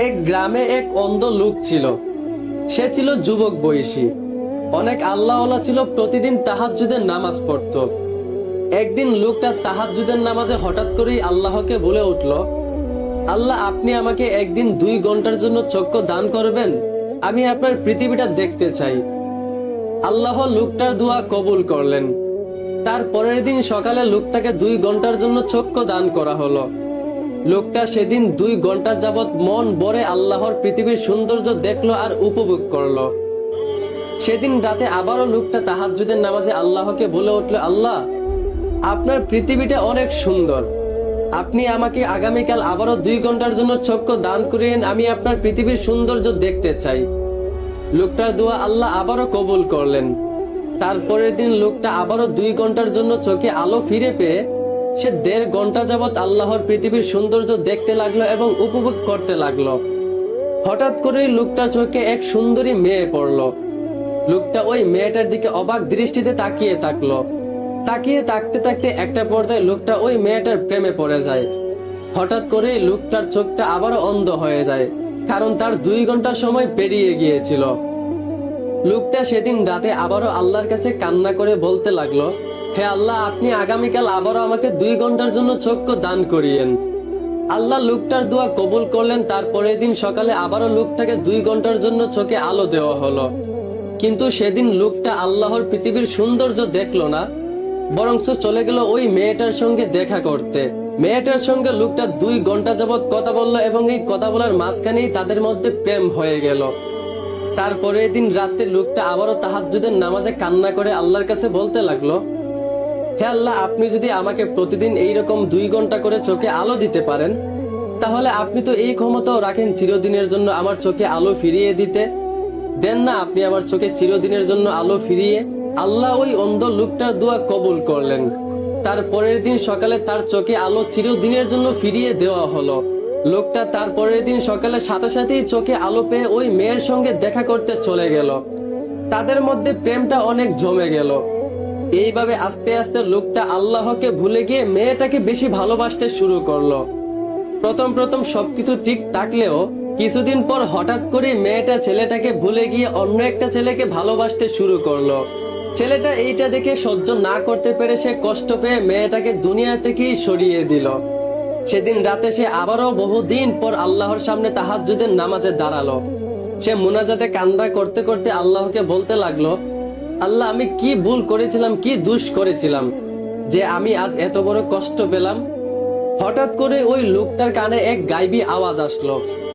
এক গ্রামে এক অন্ধ লোক ছিল। সে ছিল যুবক বয়সী, অনেক আল্লাহওয়ালা ছিল, প্রতিদিন তাহাজ্জুদের নামাজ পড়তো। একদিন লোকটা তাহাজ্জুদের নামাজে হঠাৎ করেই আল্লাহকে বলে উঠল, আল্লাহ, আপনি আমাকে একদিন 2 ঘন্টার জন্য চক্ষু দান করবেন? আমি আপনার পৃথিবীটা দেখতে চাই। আল্লাহ লোকটার দোয়া কবুল করলেন। তার পরের দিন সকালে লোকটাকে 2 ঘন্টার জন্য চক্ষু দান করা হলো। লোকটা সেদিন 2 ঘন্টা যাবৎ মন ভরে আল্লাহর পৃথিবীর সৌন্দর্য দেখলো আর উপভোগ করলো। সেদিন রাতে আবারও লোকটা তাহাজ্জুদের নামাজে আল্লাহকে বলে উঠল, আল্লাহ, আপনার পৃথিবীটা অনেক সুন্দর, আপনি আমাকে আগামীকাল আবারও 2 ঘন্টার জন্য চক্ষু দান করিয়েন, আমি আপনার পৃথিবীর সৌন্দর্য দেখতে চাই। লোকটার দোয়া আল্লাহ আবারও কবুল করলেন। তারপরের দিন লোকটা আবারও 2 ঘন্টার জন্য চোখে আলো ফিরে পেয়ে সে 1.5 ঘন্টা যাবৎ আল্লাহর পৃথিবীর সৌন্দর্য দেখতে লাগলো এবং উপভোগ করতে লাগলো। হঠাৎ করেই লোকটার চোখে এক সুন্দরী মেয়ে পড়লো। লোকটা ওই মেয়েটার দিকে অবাক দৃষ্টিতে তাকিয়ে থাকলো। তাকিয়ে থাকতে থাকতে একটা পর্যায়ে লোকটা ওই মেয়েটার প্রেমে পড়ে যায়। হঠাৎ করেই লোকটার চোখটা আবারও অন্ধ হয়ে যায়, কারণ তার 2 ঘন্টা সময় পেরিয়ে গিয়েছিল। লোকটা সেদিন রাতে আবারও আল্লাহর কাছে কান্না করে বলতে লাগলো, হে আল্লাহ, আপনি আগামীকাল আবারও আমাকে 2 ঘন্টার জন্য চক্ষু দান করিয়েন। আল্লাহ লোকটার দোয়া কবুল করলেন। তারপরের দিন সকালে আবারও লোকটাকে 2 ঘন্টার জন্য চোখে আলো দেওয়া হলো। কিন্তু সেদিন লোকটা আল্লাহর পৃথিবীর সৌন্দর্য দেখলো না, বরঞ্চ চলে গেল ওই মেয়েটার সঙ্গে দেখা করতে। মেয়েটার সঙ্গে লোকটা 2 ঘন্টা যাবৎ কথা বললো এবং এই কথা বলার মাঝখানেই তাদের মধ্যে প্রেম হয়ে গেল। তারপরের দিন রাতে লোকটা আবারও তাহাজ্জুদের নামাজে কান্না করে আল্লাহর কাছে বলতে লাগলো, হে আল্লাহ, আপনি যদি আমাকে প্রতিদিন এইরকম 2 ঘন্টা করে চোখে আলো দিতে পারেন, তাহলে আপনি তো এই ক্ষমতাও রাখেন চিরদিনের জন্য আমার চোখে আলো ফিরিয়ে দিতে। দেন না আপনি আমার চোখে চিরদিনের জন্য আলো ফিরিয়ে। আল্লাহ ওই অন্ধ লোকটার দোয়া কবুল করলেন। তারপরের দিন সকালে তার চোখে আলো চিরদিনের জন্য ফিরিয়ে দেওয়া হলো। লোকটা তারপরের দিন সকালে সাথে সাথেই চোখে আলো পেয়ে ওই মেয়ের সঙ্গে দেখা করতে চলে গেল। তাদের মধ্যে প্রেমটা অনেক জমে গেল। এইভাবে আস্তে আস্তে লোকটা আল্লাহকে ভুলে গিয়ে মেয়েটাকে বেশি ভালোবাসতে শুরু করলো। প্রথম প্রথম সবকিছু ঠিক থাকলেও কিছুদিন পর হঠাৎ করে মেয়েটা ছেলেটাকে ভুলে গিয়ে অন্য একটা ছেলেকে ভালোবাসতে শুরু করলো। ছেলেটা এইটা দেখে সহ্য না করতে পেরে সে কষ্ট পেয়ে মেয়েটাকে দুনিয়া থেকেই সরিয়ে দিল। সেদিন রাতে সে আবারও বহুদিন পর আল্লাহর সামনে তাহাজ্জুদের নামাজে দাঁড়ালো। সে মুনাজাতে কান্না করতে করতে আল্লাহকে বলতে লাগলো, আল্লাহ, আমি কি ভুল করেছিলাম, কি দোষ করেছিলাম যে আমি আজ এত বড় কষ্ট পেলাম। হঠাৎ করে ওই লোকটার কানে এক গায়েবী আওয়াজ আসলো।